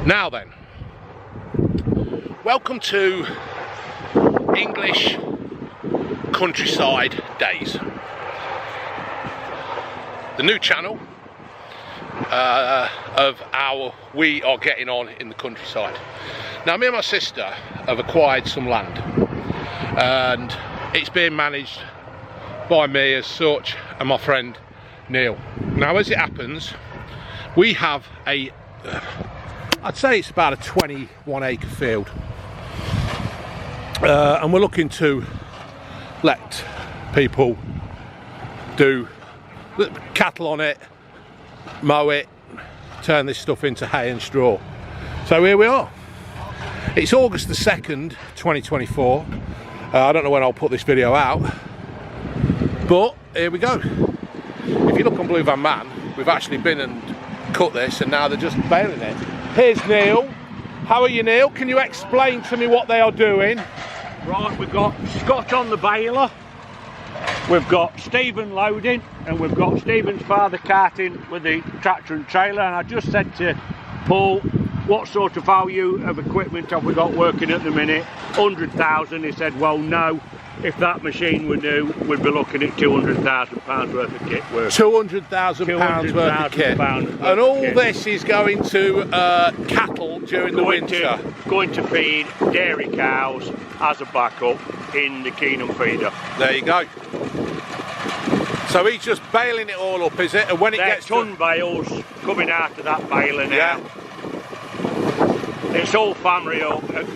Now then, welcome to English Countryside Days, the new channel of how we are getting on in the countryside. Now, me and my sister have acquired some land and it's being managed by me as such and my friend Neil. Now, as it happens, we have a I'd say it's about a 21 acre field, and we're looking to let people do cattle on it, mow it, turn this stuff into hay and straw. So here we are. It's August the 2nd 2024. I don't know when I'll put this video out, but here we go. If you look on Blue Van Man, we've actually been and cut this and now they're just baling it. Here's Neil. How are you, Neil? Can you explain to me what they are doing? Right, we've got Scott on the baler, we've got Stephen loading, and we've got Stephen's father carting with the tractor and trailer. And I just said to Paul, what sort of value of equipment have we got working at the minute? 100,000. He said, well, no, if that machine were new, we'd be looking at £200,000 worth of kit work. £200,000 worth of kit. And all this is going to cattle during the winter. Going to feed dairy cows as a backup in the Keenham feeder. There you go. So he's just baling it all up, is it? And when it gets ton bales coming out of that baler now. Yeah. It's all family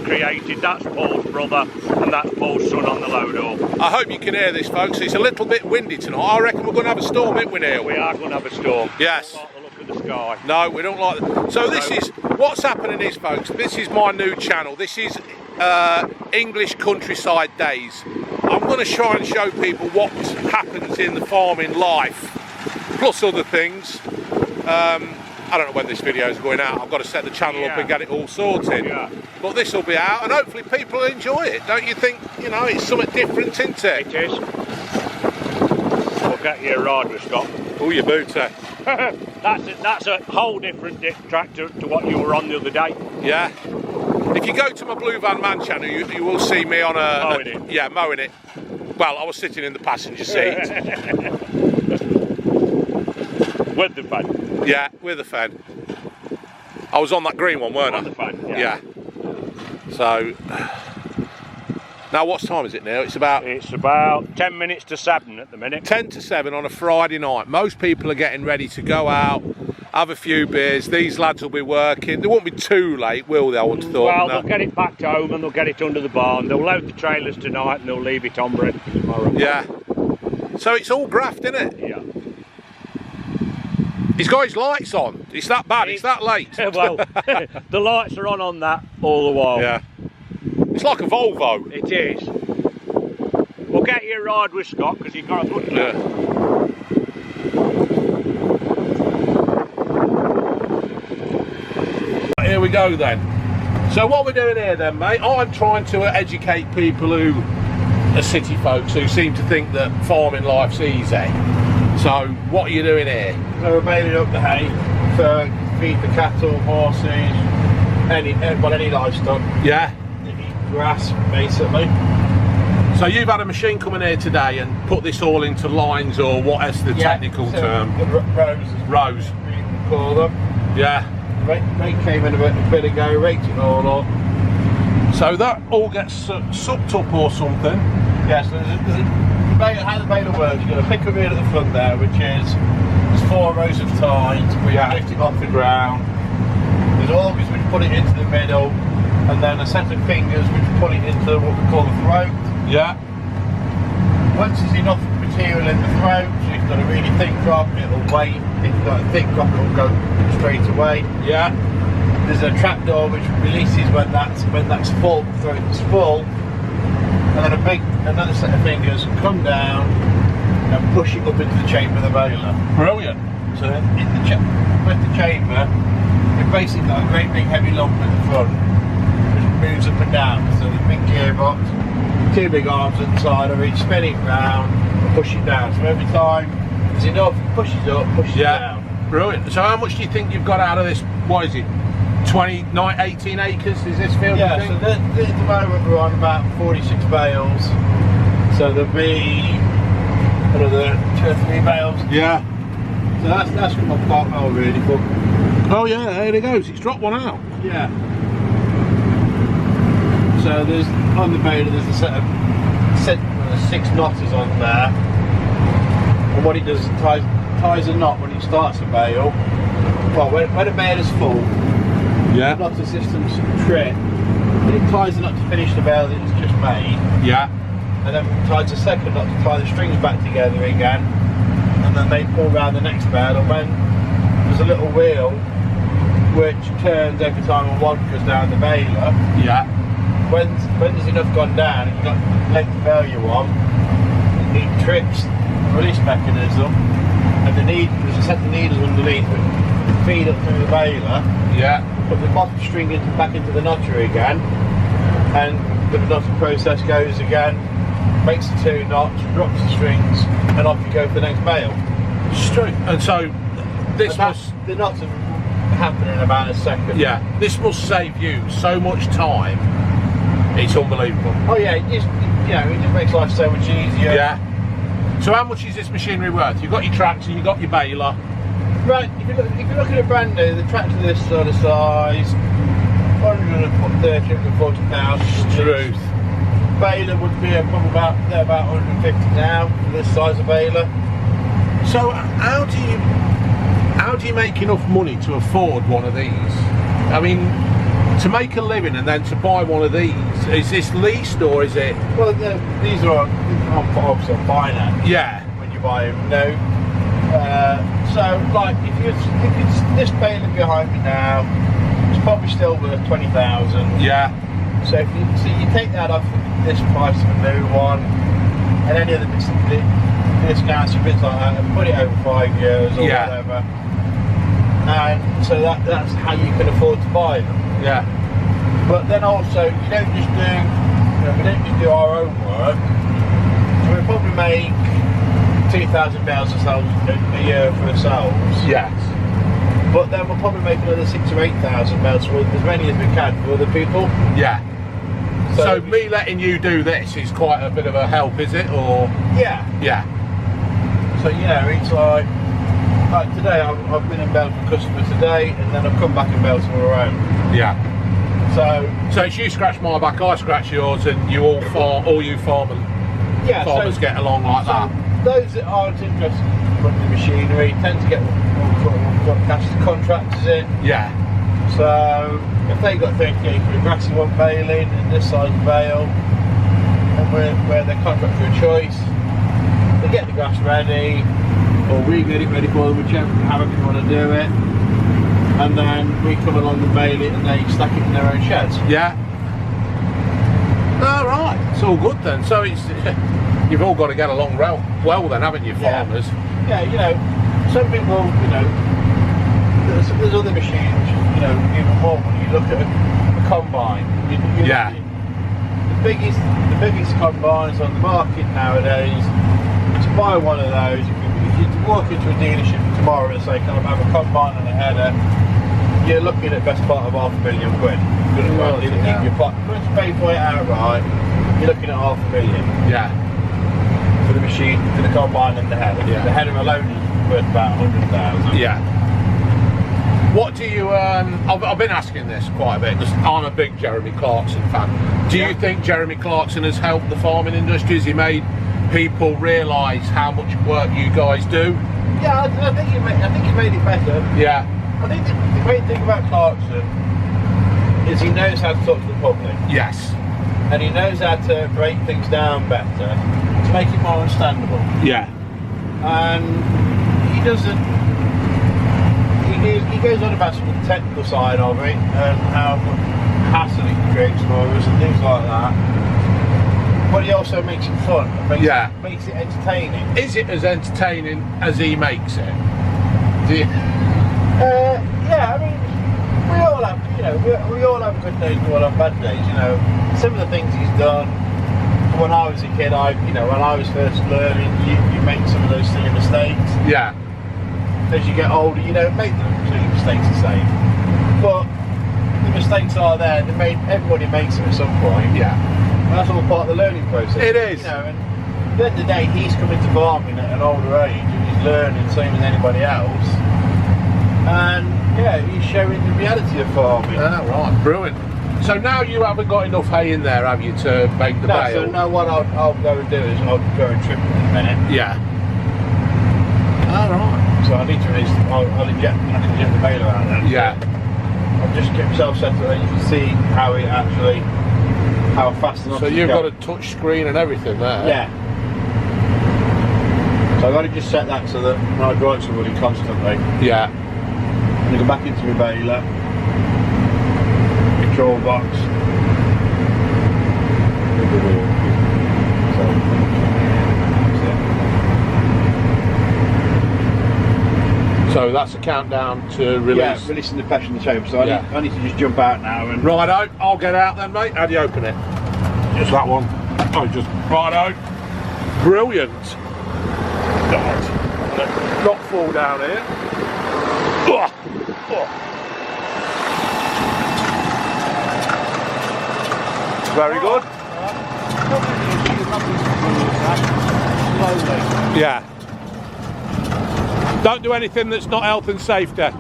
created. That's Paul's brother and that's Paul's son on the load up. I hope you can hear this, folks. It's a little bit windy tonight. I reckon we're going to have a storm, ain't we, Neil? We are going to have a storm. Yes. We don't like the look of the sky. No, we don't like that. So this is, what's happening is, folks, this is my new channel. This is English Countryside Days. I'm going to try and show people what happens in the farming life, plus other things. I don't know when this video is going out. I've got to set the channel up and get it all sorted. Yeah. But this will be out and hopefully people enjoy it. Don't you think, you know, it's something different, isn't it? It is. We'll get you a rider, Scott. Oh, your booty. That's a whole different tractor to what you were on the other day. Yeah. If you go to my Blue Van Man channel, you will see me on mowing it. Yeah, mowing it. Well, I was sitting in the passenger seat. With the fan. Yeah, with the fan. I was on that green one, weren't I? On the fan, yeah. So, now what time is it now? It's about 10 minutes to 7 at the minute. 10 to 7 on a Friday night. Most people are getting ready to go out, have a few beers. These lads will be working. They won't be too late, will they? I would have thought. Well, no. They'll get it back to home and they'll get it under the barn. They'll load the trailers tonight and they'll leave it on ready for tomorrow. Yeah. So it's all graft, isn't it? Yeah. He's got his lights on. It's that bad. It's that late. Well, the lights are on that all the while. Yeah. It's like a Volvo. It is. We'll get you a ride with Scott because you've got a good Yeah. Here we go then. So what we're doing here then, mate, I'm trying to educate people who are city folks who seem to think that farming life's easy. So what are you doing here? So we're baling up the hay for feed the cattle, horses, any livestock. Yeah. They eat grass, basically. So you've had a machine coming here today and put this all into lines, or what is the technical term? Rows. We call them. Yeah. Rake came in a bit ago, raked it all up. So that all gets sucked up or something? Yes, how the baler works, you've got a picker wheel at the front there, which is there's 4 rows of tines, we lift it off the ground. There's augers which put it into the middle, and then a set of fingers which put it into what we call the throat. Yeah. Once there's enough material in the throat, so if you've got a really thick crop, it'll wait. If you've got a thick crop, it'll go straight away. Yeah. There's a trapdoor which releases when that's full, the throat is full. And then another set of fingers come down and push it up into the chamber of the baler. Brilliant. So with the chamber, you've basically got a great big heavy lump at the front which moves up and down. So the big gearbox, 2 big arms at the side of each, spin it round and push it down. So every time there's enough, it pushes up, pushes down. Brilliant. So how much do you think you've got out of this? What is it? 18 acres is this field? Yeah, you think? so at the moment we're on about 46 bales. So there'll be another 2 or 3 bales. Yeah. So that's what my part well really, but Oh yeah, there it goes. It's dropped one out. yeah. So there's on the baler there's a set of 6 knotters on there. And what he does is ties a knot when he starts a bale. Well, when a baler's full, Yeah. the knotter system's trip, and it ties the knot to finish the bale that it's just made. Yeah. And then ties a second knot to tie the strings back together again, and then they pull round the next bale, and when there's a little wheel which turns every time one goes down the baler, Yeah. when there's enough gone down and you've got length of bale you want, it trips the release mechanism, and there's a set of needles underneath which feed up through the baler, Yeah. put the bottom string back into the knotter again, and the knotter process goes again, makes the 2 knots, drops the strings, and off you go for the next bale. Straight. And so this And must. the knots happen in about a second. Yeah. This must save you so much time. It's unbelievable. Oh yeah, it just makes life so much easier. Yeah. So how much is this machinery worth? You've got your tractor, you've got your baler. Right, if you're looking at brand new, the tractor this sort of size, 130,000, Truth. Baler would be probably about 150 now for this size of baler. So how do you make enough money to afford one of these? I mean, to make a living and then to buy one of these, is this leased or is it? Well, these are obviously on finance. Yeah. When you buy them, no. So, like, if it's this baler behind me now, it's probably still worth 20,000. Yeah. So if you take that off this price of a new one, and any other discounts and bits like that, and put it over 5 years or whatever, and so that's how you can afford to buy them. Yeah. But then also, we don't just do our own work. So we probably make 2,000 bales ourselves a year for ourselves. Yes. But then we'll probably make another 6,000 or 8,000 bales for as many as we can for other people. Yeah. So me letting you do this is quite a bit of a help, is it? Or yeah. Yeah. So it's like today I've been in Bale for customers today, and then I've come back in Bale tomorrow. Yeah. So it's you scratch my back, I scratch yours, and you all farmers get along like that. Those that aren't interested in running the machinery tend to get what contractors in. Yeah. So if they got 30 acre of grass you want baling in this size of bale, and we're their contractor of choice, they get the grass ready, or we get it ready for them, however you want to do it, and then we come along and bale it and they stack it in their own sheds. Yeah. All right, it's all good then. So you've all got to get along well then, haven't you, farmers? Yeah, some people, there's other machines, even more when you look at a combine. Yeah. The biggest combines on the market nowadays, to buy one of those, if you walk into a dealership tomorrow and say, can I have a combine and a header, you're looking at best part of £500,000 quid. Once you pay for it outright, you're looking at £500,000. Yeah. For the machine, for the combine and the header. Yeah. The header alone is worth about 100,000. Yeah. What do you, I've been asking this quite a bit, because I'm a big Jeremy Clarkson fan. Do you think Jeremy Clarkson has helped the farming industry? Has he made people realise how much work you guys do? Yeah, I think he made it better. Yeah. I think the great thing about Clarkson is he knows how to talk to the public. Yes. And he knows how to break things down better to make it more understandable. Yeah. And he doesn't. He goes on about some of the technical side of it and how much hassle it creates for us and things like that. But he also makes it fun and makes it entertaining. Is it as entertaining as he makes it? Do you? Yeah, I mean, we all have, we all have good days, we all have bad days, Some of the things he's done, when I was a kid, when I was first learning, you make some of those silly mistakes. Yeah. As you get older, you don't make the silly mistakes the same. But mistakes are there. Everybody makes them at some point. Yeah. And that's all part of the learning process. It is. You know, and at the end of the day, he's coming to farming at an older age and he's learning same as anybody else. And yeah, he's showing the reality of farming. Ah, right, brilliant. So now you haven't got enough hay in there, have you, to make the bale? So now what I'll go and do is I'll go and trim it in a minute. Yeah. All right. So I need to release, I can inject the baler out then. Yeah. I'll just get myself set so that you can see how fast enough. So you've got a touch screen and everything there? Yeah. So I've got to just set that so that when I drive somebody constantly. Yeah. I'm going to go back into my baler. Control box. So that's a countdown to release. Yeah, releasing the pressure in the chamber. So I need to just jump out now and. Righto, I'll get out then, mate. How do you open it? Just that one. Oh, just righto. Brilliant. Right. Not fall down here. Ugh. Ugh. Very good. Yeah. Don't do anything that's not health and safety.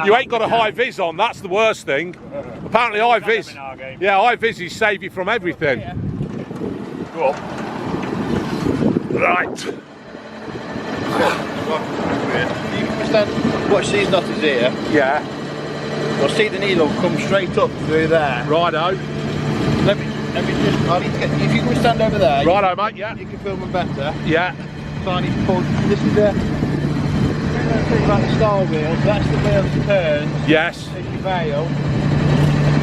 You ain't got a high vis on, that's the worst thing. Apparently high vis. Yeah, high vises save you from everything. Go on. Right. You can stand, watch these nutters here. Yeah. You'll see the needle come straight up through there. Righto. Let me just, I need to get, if you can stand over there. Righto, mate, yeah. You can film them better. Yeah. So I need to pull, this is the thing about the style wheel, so that's the wheel that turns. Yes. As you bail.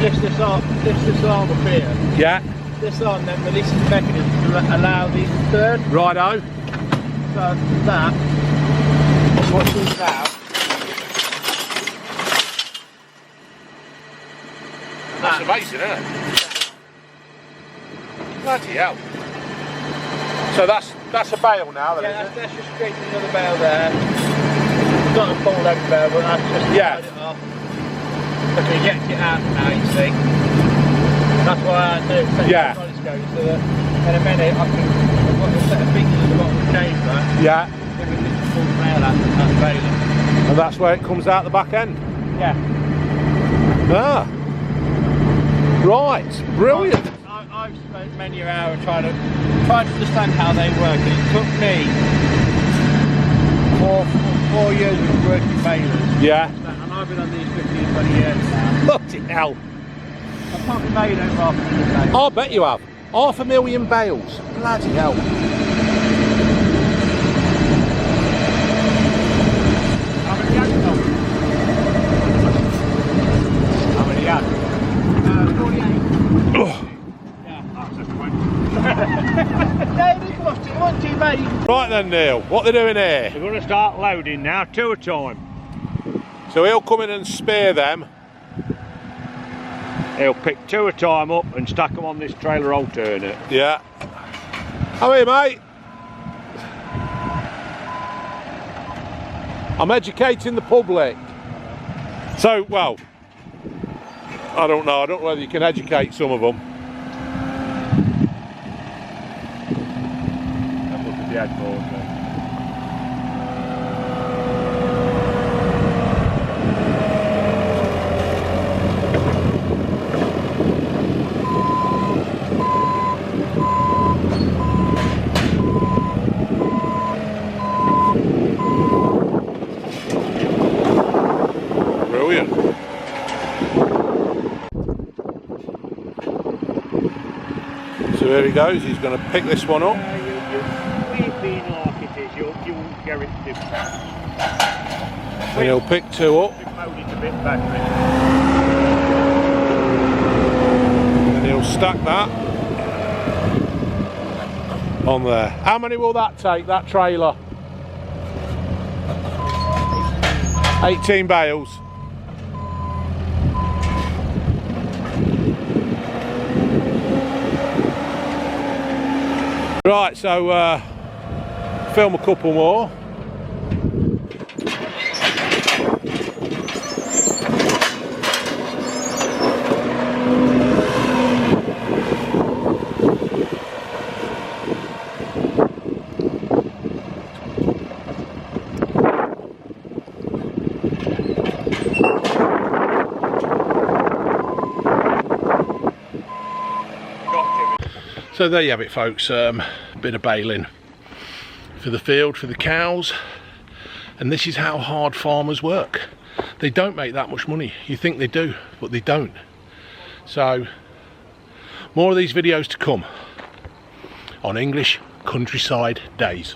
Lift this arm up here. Yeah. This on, then releases the mechanism to allow these to turn. Righto. So that, watch these now. That's amazing, isn't it? Bloody hell. So that's a bale now, then, Yeah, is it? that's just creating another bale there. It's not a full length bale, but that's just to slide it off. I can eject it out now, you see. That's why I do it. Yeah. So that in a minute I've got a set of fingers at the bottom of the chamber. Yeah. Then we just pull the bale out and that's baling. And that's where it comes out the back end? Yeah. Ah. Right, brilliant. I've spent many hours trying to understand how they work, and it took me 4 years of working balers. Yeah. And I've been on these 15, 20 years now. Bloody hell. I've probably made over 500 bales. I'll bet you have. 500,000 bales. Bloody hell. How many had you done? How many had? 48. Yeah, that's a point. David, come on, 1, 2, mate. Right then, Neil, what they're doing here? We're going to start loading now, 2 at a time. So he'll come in and spear them. He'll pick 2 at a time up and stack them on this trailer alternate. Yeah. How are you, mate? I'm educating the public. So, well, I don't know whether you can educate some of them. Have a look at the headboard then. Brilliant. So here he goes, he's going to pick this one up. We've been like it is, you won't get it to And he'll pick 2 up. load it a bit back. And he'll stack that on there. How many will that take, that trailer? 18 bales. Right, so film a couple more. So there you have it, folks. Bit of baling for the field, for the cows. And this is how hard farmers work. They don't make that much money. You think they do, but they don't. So more of these videos to come on English countryside days.